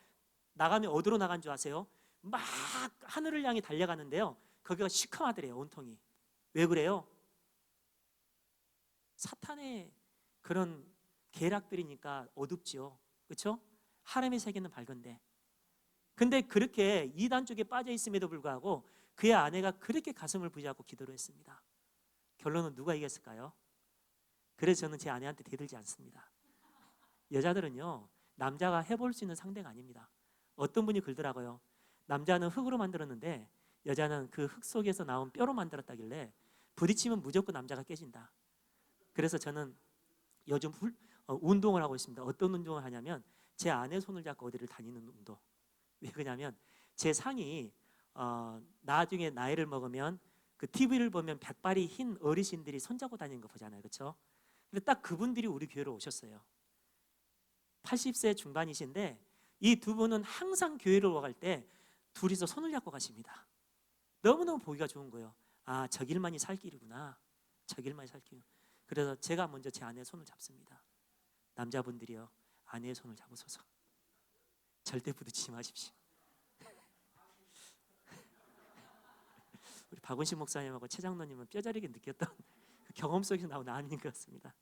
A: 나가면 어디로 나간 줄 아세요? 막 하늘을 향해 달려가는데요, 거기가 시커하더래요, 온통이. 왜 그래요? 사탄의 그런 계략들이니까 어둡지요, 그렇죠? 하나님의 세계는 밝은데. 근데 그렇게 이단 쪽에 빠져 있음에도 불구하고 그의 아내가 그렇게 가슴을 부여잡고 기도를 했습니다. 결론은 누가 이겼을까요? 그래서 저는 제 아내한테 대들지 않습니다. 여자들은요, 남자가 해볼 수 있는 상대가 아닙니다. 어떤 분이 그러더라고요. 남자는 흙으로 만들었는데 여자는 그 흙 속에서 나온 뼈로 만들었다길래 부딪히면 무조건 남자가 깨진다. 그래서 저는 요즘 운동을 하고 있습니다. 어떤 운동을 하냐면, 제 아내 손을 잡고 어디를 다니는 운동. 왜 그러냐면, 제 상이 나중에 나이를 먹으면 그 TV를 보면 백발이 흰 어르신들이 손잡고 다니는 거 보잖아요, 그렇죠? 근데 딱 그분들이 우리 교회로 오셨어요. 80세 중반이신데 이 두 분은 항상 교회를 오갈 때 둘이서 손을 잡고 가십니다. 너무너무 보기가 좋은 거예요. 아, 저 길만이 살 길이구나. 저 길만이 살 길. 그래서 제가 먼저 제 아내의 손을 잡습니다. 남자분들이요, 아내의 손을 잡으소서. 절대 부딪히지 마십시오. 우리 박원식 목사님하고 최 장로님은 뼈저리게 느꼈던 그 경험 속에서 나온 아닌 것 같습니다.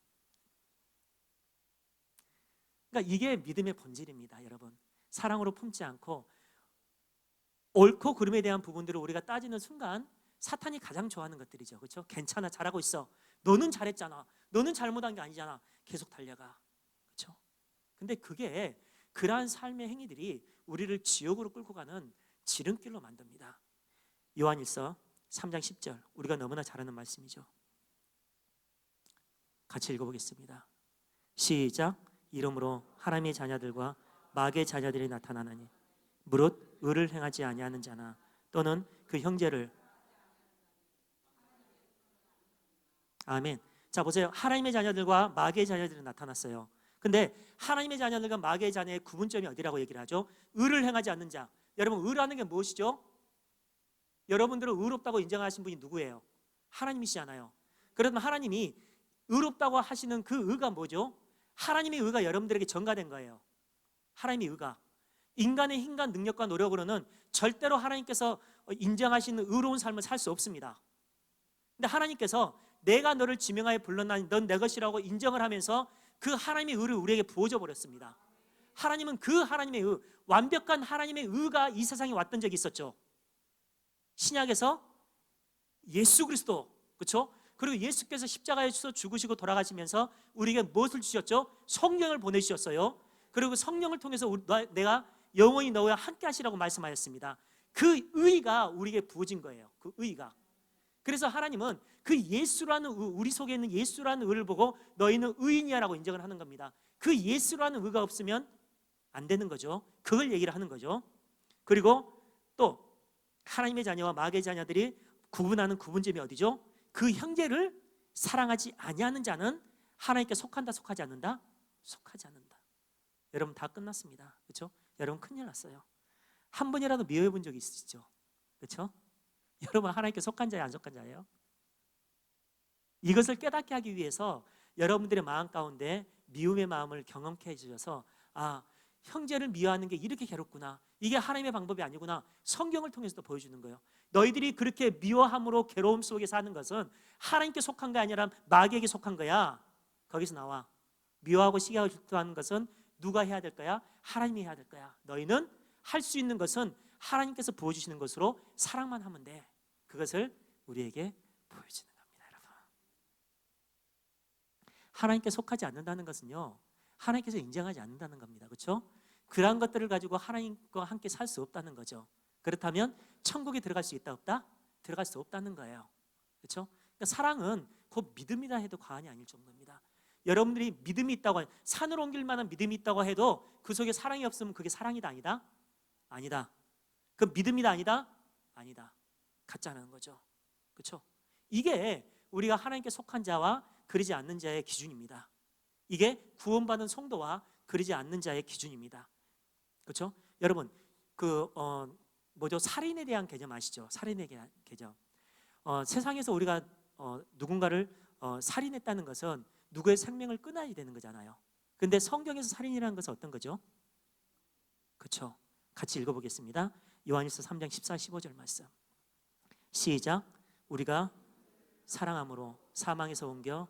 A: 그러니까 이게 믿음의 본질입니다, 여러분. 사랑으로 품지 않고 옳고 그름에 대한 부분들을 우리가 따지는 순간 사탄이 가장 좋아하는 것들이죠, 그렇죠? 괜찮아, 잘하고 있어. 너는 잘했잖아. 너는 잘못한 게 아니잖아. 계속 달려가, 그렇죠? 근데 그게 그러한 삶의 행위들이 우리를 지옥으로 끌고 가는 지름길로 만듭니다. 요한일서 3장 10절, 우리가 너무나 잘 아는 말씀이죠. 같이 읽어보겠습니다. 시작. 이러므로 하나님의 자녀들과 마귀의 자녀들이 나타나나니 무릇 의를 행하지 아니하는 자나 또는 그 형제를. 아멘. 자, 보세요. 하나님의 자녀들과 마귀의 자녀들이 나타났어요. 근데 하나님의 자녀들과 마귀의 자녀의 구분점이 어디라고 얘기를 하죠? 의를 행하지 않는 자. 여러분, 의라는 게 무엇이죠? 여러분들은 의롭다고 인정하신 분이 누구예요? 하나님이시잖아요. 그러면 하나님이 의롭다고 하시는 그 의가 뭐죠? 하나님의 의가 여러분들에게 전가된 거예요. 하나님의 의가. 인간의 힘과 능력과 노력으로는 절대로 하나님께서 인정하시는 의로운 삶을 살 수 없습니다. 근데 하나님께서 내가 너를 지명하여 불렀나니 넌 내 것이라고 인정을 하면서 그 하나님의 의를 우리에게 부어줘 버렸습니다. 하나님은 그 하나님의 의, 완벽한 하나님의 의가 이 세상에 왔던 적이 있었죠. 신약에서 예수 그리스도, 그렇죠? 그리고 예수께서 십자가에서 죽으시고 돌아가시면서 우리에게 무엇을 주셨죠? 성령을 보내주셨어요. 그리고 성령을 통해서 내가 영원히 너와 함께 하시라고 말씀하셨습니다. 그 의가 우리에게 부어진 거예요. 그 의가. 그래서 하나님은 그 예수라는 우리 속에 있는 예수라는 의를 보고 너희는 의인이야라고 인정을 하는 겁니다. 그 예수라는 의가 없으면 안 되는 거죠. 그걸 얘기를 하는 거죠. 그리고 또 하나님의 자녀와 마귀의 자녀들이 구분하는 구분점이 어디죠? 그 형제를 사랑하지 아니하는 자는 하나님께 속한다, 속하지 않는다? 속하지 않는다. 여러분, 다 끝났습니다. 그렇죠? 여러분, 큰일 났어요. 한 번이라도 미워해 본 적이 있으시죠? 그렇죠? 여러분, 하나님께 속한 자예요, 안 속한 자예요? 이것을 깨닫게 하기 위해서 여러분들의 마음 가운데 미움의 마음을 경험케 해주셔서, 아, 형제를 미워하는 게 이렇게 괴롭구나, 이게 하나님의 방법이 아니구나, 성경을 통해서도 보여주는 거예요. 너희들이 그렇게 미워함으로 괴로움 속에 사는 것은 하나님께 속한 게 아니라 마귀에게 속한 거야. 거기서 나와. 미워하고 시기하고 질투하는 것은 누가 해야 될 거야? 하나님이 해야 될 거야. 너희는 할 수 있는 것은 하나님께서 부어주시는 것으로 사랑만 하면 돼. 그것을 우리에게 보여주는 겁니다, 여러분. 하나님께 속하지 않는다는 것은요, 하나님께서 인정하지 않는다는 겁니다. 그렇죠? 그러한 것들을 가지고 하나님과 함께 살 수 없다는 거죠. 그렇다면 천국에 들어갈 수 있다 없다? 들어갈 수 없다는 거예요. 그렇죠? 그러니까 사랑은 곧 믿음이라 해도 과언이 아닐 정도입니다. 여러분들이 믿음이 있다고, 산을 옮길 만한 믿음이 있다고 해도 그 속에 사랑이 없으면 그게 사랑이다 아니다? 아니다. 그 믿음이다 아니다? 아니다. 같자는 거죠. 그렇죠? 이게 우리가 하나님께 속한 자와 그러지 않는 자의 기준입니다. 이게 구원받은 성도와 그러지 않는 자의 기준입니다. 그렇죠? 여러분, 살인에 대한 개념 아시죠? 살인에 대한 개념. 세상에서 우리가 누군가를 살인했다는 것은 누구의 생명을 끊어야 되는 거잖아요. 근데 성경에서 살인이라는 것은 어떤 거죠? 그렇죠? 같이 읽어보겠습니다. 요한일서 3장 14, 15절 말씀. 시작. 우리가 사랑함으로 사망에서 옮겨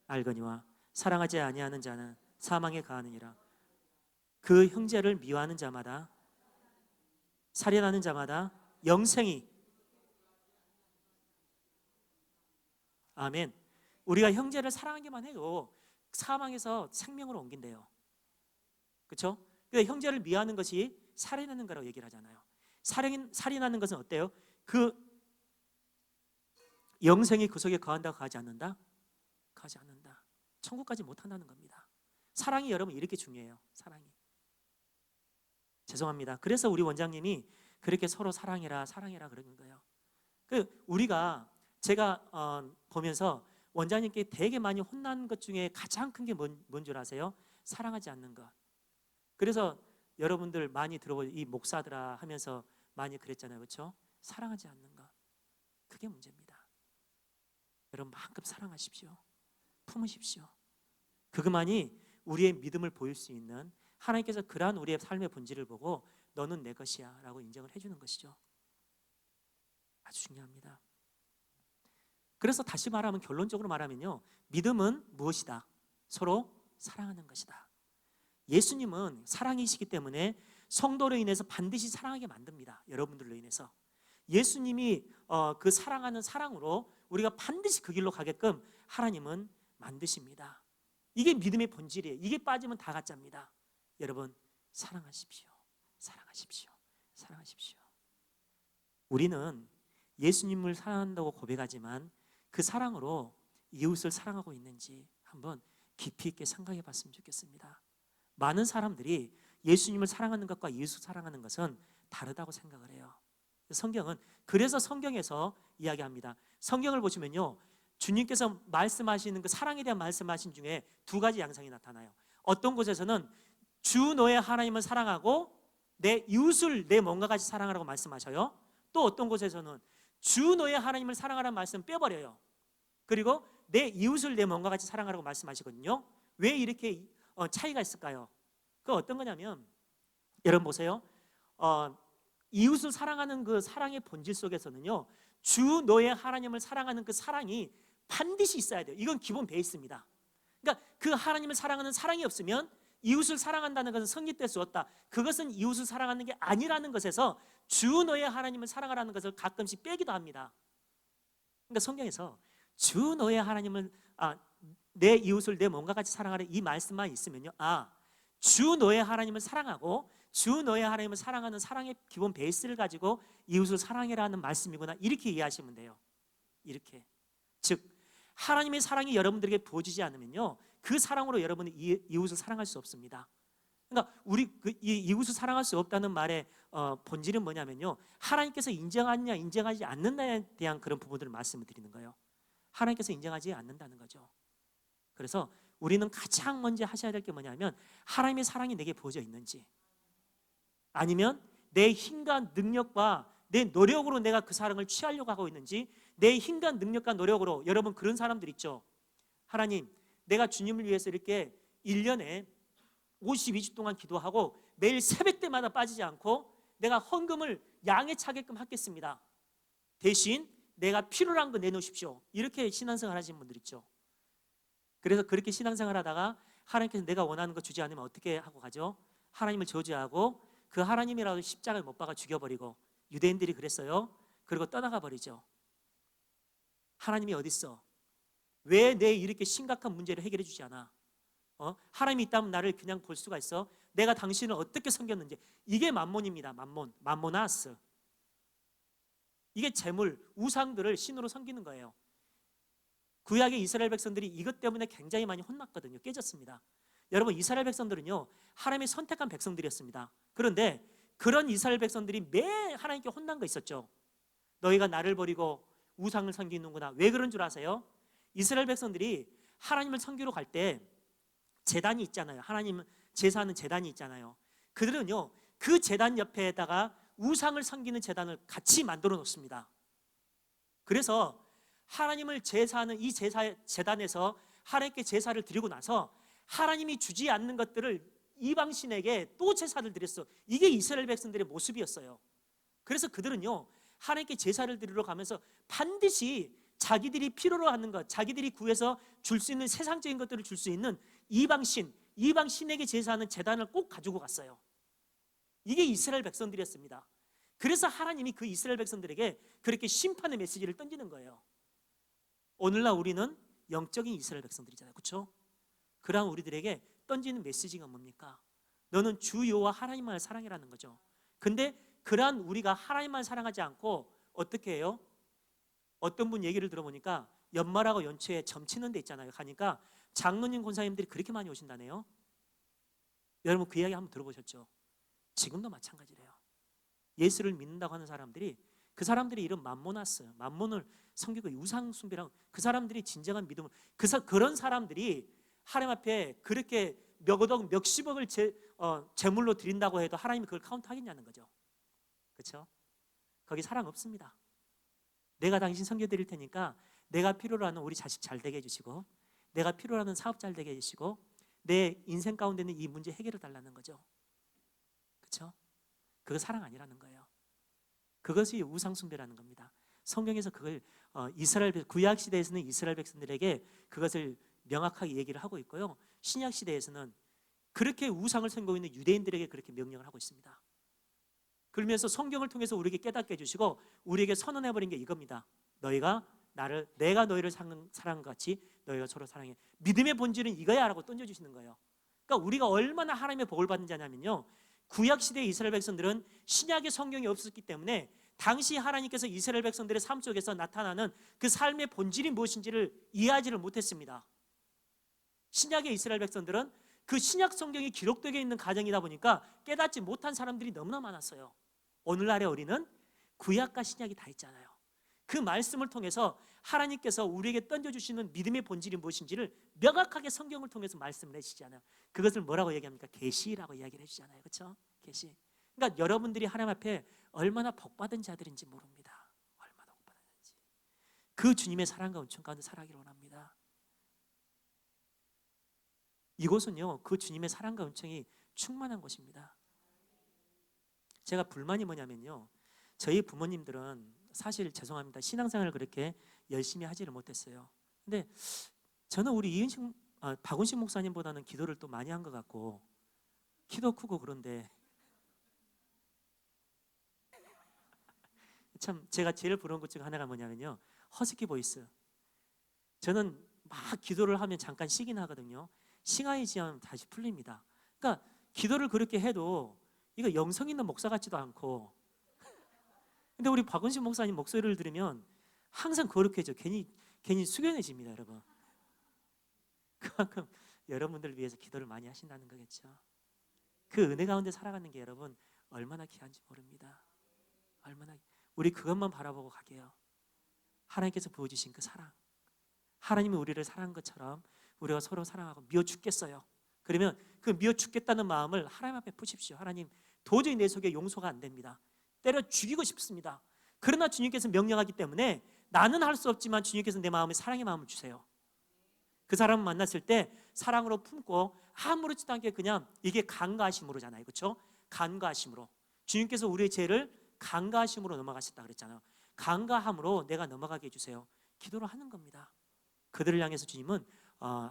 A: 알거니와 사랑하지 아니하는 자는 사망에 가하느니라. 그 형제를 미워하는 자마다, 살인하는 자마다 영생이, 아멘. 우리가 형제를 사랑하기만 해도 사망에서 생명으로 옮긴대요. 그렇죠? 그러니까 형제를 미워하는 것이 살인하는 거라고 얘기를 하잖아요. 살인하는 것은 어때요? 그 영생이 그 속에 거한다고 가지 않는다? 가지 않는다. 천국까지 못 한다는 겁니다. 사랑이 여러분 이렇게 중요해요. 사랑이. 죄송합니다. 그래서 우리 원장님이 그렇게 서로 사랑해라 그러는 거예요. 제가 보면서 원장님께 되게 많이 혼난 것 중에 가장 큰 게 뭔 줄 아세요? 사랑하지 않는 것. 그래서 여러분들 많이 들어보죠. 이 목사들아 하면서 많이 그랬잖아요. 그렇죠? 사랑하지 않는 것. 그게 문제입니다. 여러분 마음껏 사랑하십시오. 품으십시오. 그것만이 우리의 믿음을 보일 수 있는, 하나님께서 그러한 우리의 삶의 본질을 보고 너는 내 것이야 라고 인정을 해주는 것이죠. 아주 중요합니다. 그래서 다시 말하면, 결론적으로 말하면요, 믿음은 무엇이다? 서로 사랑하는 것이다. 예수님은 사랑이시기 때문에 성도로 인해서 반드시 사랑하게 만듭니다. 여러분들로 인해서 예수님이 그 사랑하는 사랑으로 우리가 반드시 그 길로 가게끔 하나님은 만드십니다. 이게 믿음의 본질이에요. 이게 빠지면 다 가짜입니다. 여러분 사랑하십시오. 사랑하십시오. 사랑하십시오. 우리는 예수님을 사랑한다고 고백하지만 그 사랑으로 이웃을 사랑하고 있는지 한번 깊이 있게 생각해 봤으면 좋겠습니다. 많은 사람들이 예수님을 사랑하는 것과 이웃을 사랑하는 것은 다르다고 생각을 해요. 성경은, 그래서 성경에서 이야기합니다. 성경을 보시면요, 주님께서 말씀하시는 그 사랑에 대한 말씀하신 중에 두 가지 양상이 나타나요. 어떤 곳에서는 주 너의 하나님을 사랑하고 내 이웃을 내 몸과 같이 사랑하라고 말씀하셔요. 또 어떤 곳에서는 주 너의 하나님을 사랑하라는 말씀 빼버려요. 그리고 내 이웃을 내 몸과 같이 사랑하라고 말씀하시거든요. 왜 이렇게 차이가 있을까요? 그 어떤 거냐면, 여러분 보세요. 이웃을 사랑하는 그 사랑의 본질 속에서는요, 주 너의 하나님을 사랑하는 그 사랑이 반드시 있어야 돼요. 이건 기본 베이스입니다. 그러니까 그 하나님을 사랑하는 사랑이 없으면 이웃을 사랑한다는 것은 성립될 수 없다. 그것은 이웃을 사랑하는 게 아니라는 것에서 주 너의 하나님을 사랑하라는 것을 가끔씩 빼기도 합니다. 그러니까 성경에서 주 너의 하나님을 내 이웃을 내 몸과 같이 사랑하라 이 말씀만 있으면요, 주 너의 하나님을 사랑하고 주 너의 하나님을 사랑하는 사랑의 기본 베이스를 가지고 이웃을 사랑해라는 말씀이구나, 이렇게 이해하시면 돼요. 이렇게. 즉 하나님의 사랑이 여러분들에게 부어지지 않으면요, 그 사랑으로 여러분은 이웃을 사랑할 수 없습니다. 그러니까 우리 이 이웃을 사랑할 수 없다는 말의 본질은 뭐냐면요, 하나님께서 인정하느냐 인정하지 않는다에 대한 그런 부분들을 말씀을 드리는 거예요. 하나님께서 인정하지 않는다는 거죠. 그래서 우리는 가장 먼저 하셔야 될 게 뭐냐면, 하나님의 사랑이 내게 부어져 있는지, 아니면 내 힘과 능력과 내 노력으로 내가 그 사랑을 취하려고 하고 있는지. 내 힘과 능력과 노력으로, 여러분 그런 사람들 있죠. 하나님, 내가 주님을 위해서 이렇게 1년에 52주 동안 기도하고 매일 새벽 때마다 빠지지 않고 내가 헌금을 양에 차게끔 하겠습니다. 대신 내가 필요로 한 거 내놓으십시오. 이렇게 신앙생활 하시는 분들 있죠. 그래서 그렇게 신앙생활 하다가 하나님께서 내가 원하는 거 주지 않으면 어떻게 하고 가죠? 하나님을 저주하고 그 하나님이라도 십자가를 못 박아 죽여버리고, 유대인들이 그랬어요. 그리고 떠나가 버리죠. 하나님이 어디 있어? 왜 내 이렇게 심각한 문제를 해결해 주지 않아? 하나님이 있다면 나를 그냥 볼 수가 있어? 내가 당신을 어떻게 섬겼는지. 이게 만몬입니다. 만모나스. 이게 재물, 우상들을 신으로 섬기는 거예요. 구약의 이스라엘 백성들이 이것 때문에 굉장히 많이 혼났거든요. 깨졌습니다. 여러분, 이스라엘 백성들은요, 하나님이 선택한 백성들이었습니다. 그런데 그런 이스라엘 백성들이 매 하나님께 혼난 거 있었죠. 너희가 나를 버리고 우상을 섬기는구나. 왜 그런 줄 아세요? 이스라엘 백성들이 하나님을 섬기러 갈 때 제단이 있잖아요. 하나님 제사하는 제단이 있잖아요. 그들은요, 그 제단 옆에다가 우상을 섬기는 제단을 같이 만들어 놓습니다. 그래서 하나님을 제사하는 이 제단에서 하나님께 제사를 드리고 나서 하나님이 주지 않는 것들을 이방신에게 또 제사를 드렸어. 이게 이스라엘 백성들의 모습이었어요. 그래서 그들은요, 하나님께 제사를 드리러 가면서 반드시 자기들이 필요로 하는 것, 자기들이 구해서 줄 수 있는 세상적인 것들을 줄 수 있는 이방신에게 제사하는 제단을 꼭 가지고 갔어요. 이게 이스라엘 백성들이었습니다. 그래서 하나님이 그 이스라엘 백성들에게 그렇게 심판의 메시지를 던지는 거예요. 오늘날 우리는 영적인 이스라엘 백성들이잖아요. 그렇죠? 그러한 우리들에게 던지는 메시지가 뭡니까? 너는 주 여호와 하나님만을 사랑해라는 거죠. 근데 그러한 우리가 하나님만 사랑하지 않고 어떻게 해요? 어떤 분 얘기를 들어보니까 연말하고 연초에 점치는 데 있잖아요. 가니까 장로님 권사님들이 그렇게 많이 오신다네요. 여러분 그 이야기 한번 들어보셨죠? 지금도 마찬가지래요. 예수를 믿는다고 하는 사람들이, 그 사람들이 이런 만모나스, 만몬을 섬기고 우상 숭배라고, 그 사람들이 진정한 믿음을, 그런 사람들이 하나님 앞에 그렇게 몇억 몇십억을 제물로 드린다고 해도 하나님이 그걸 카운트하겠냐는 거죠. 그렇죠? 거기 사랑 없습니다. 내가 당신 섬겨드릴 테니까 내가 필요로 하는 우리 자식 잘 되게 해주시고, 내가 필요로 하는 사업 잘 되게 해주시고, 내 인생 가운데 있는 이 문제 해결해 달라는 거죠. 그렇죠? 그거 사랑 아니라는 거예요. 그것이 우상숭배라는 겁니다. 성경에서 그걸 구약 시대에서는 이스라엘 백성들에게 그것을 명확하게 얘기를 하고 있고요. 신약 시대에서는 그렇게 우상을 섬기고 있는 유대인들에게 그렇게 명령을 하고 있습니다. 그러면서 성경을 통해서 우리에게 깨닫게 해주시고 우리에게 선언해버린 게 이겁니다. 내가 너희를 사랑한 것 같이 너희가 서로 사랑해. 믿음의 본질은 이거야 라고 던져주시는 거예요. 그러니까 우리가 얼마나 하나님의 복을 받는 자냐면요, 구약시대의 이스라엘 백성들은 신약의 성경이 없었기 때문에 당시 하나님께서 이스라엘 백성들의 삶 속에서 나타나는 그 삶의 본질이 무엇인지를 이해하지를 못했습니다. 신약의 이스라엘 백성들은 그 신약 성경이 기록되어 있는 가정이다 보니까 깨닫지 못한 사람들이 너무나 많았어요. 오늘날의 우리는 구약과 신약이 다 있잖아요. 그 말씀을 통해서 하나님께서 우리에게 던져주시는 믿음의 본질이 무엇인지를 명확하게 성경을 통해서 말씀을 해주시잖아요. 그것을 뭐라고 얘기합니까? 계시라고 이야기를 해주잖아요. 그렇죠? 계시. 그러니까 여러분들이 하나님 앞에 얼마나 복받은 자들인지 모릅니다. 얼마나 복받았는지. 그 주님의 사랑과 은총 가운데 살아가기를 원합니다. 이곳은요, 그 주님의 사랑과 은총이 충만한 곳입니다. 제가 불만이 뭐냐면요, 저희 부모님들은 사실 죄송합니다, 신앙생활을 그렇게 열심히 하지를 못했어요. 근데 저는 우리 박운식 목사님보다는 기도를 또 많이 한 것 같고, 키도 크고 그런데 참 제가 제일 부러운 것 중 하나가 뭐냐면요, 허스키 보이스. 저는 막 기도를 하면 잠깐 쉬긴 하거든요. 싱하이 지하면 다시 풀립니다. 그러니까 기도를 그렇게 해도 이거 영성 있는 목사 같지도 않고, 근데 우리 박은식 목사님 목소리를 들으면 항상 거룩해져. 괜히 숙연해집니다, 여러분. 그만큼 여러분들을 위해서 기도를 많이 하신다는 거겠죠. 그 은혜 가운데 살아가는 게 여러분 얼마나 귀한지 모릅니다. 우리 그것만 바라보고 가게요. 하나님께서 부어주신 그 사랑, 하나님이 우리를 사랑한 것처럼 우리가 서로 사랑하고 미워 죽겠어요. 그러면 그 미워 죽겠다는 마음을 하나님 앞에 푸십시오. 하나님, 도저히 내 속에 용서가 안 됩니다. 때려 죽이고 싶습니다. 그러나 주님께서 명령하기 때문에 나는 할 수 없지만 주님께서 내 마음에 사랑의 마음을 주세요. 그 사람을 만났을 때 사랑으로 품고 아무렇지도 않게 그냥, 이게 간과하심으로잖아요. 그렇죠? 간과하심으로. 주님께서 우리의 죄를 간과하심으로 넘어가셨다 그랬잖아요. 간과함으로 내가 넘어가게 해주세요. 기도를 하는 겁니다. 그들을 향해서 주님은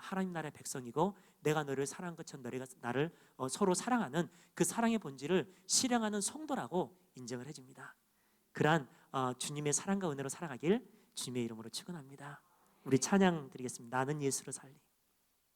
A: 하나님 나라의 백성이고 내가 너를 사랑한 것처럼 너희가 나를 서로 사랑하는 그 사랑의 본질을 실행하는 성도라고 인정을 해줍니다. 그러한 주님의 사랑과 은혜로 살아가길 주님의 이름으로 축원합니다. 우리 찬양 드리겠습니다. 나는 예수로 살리.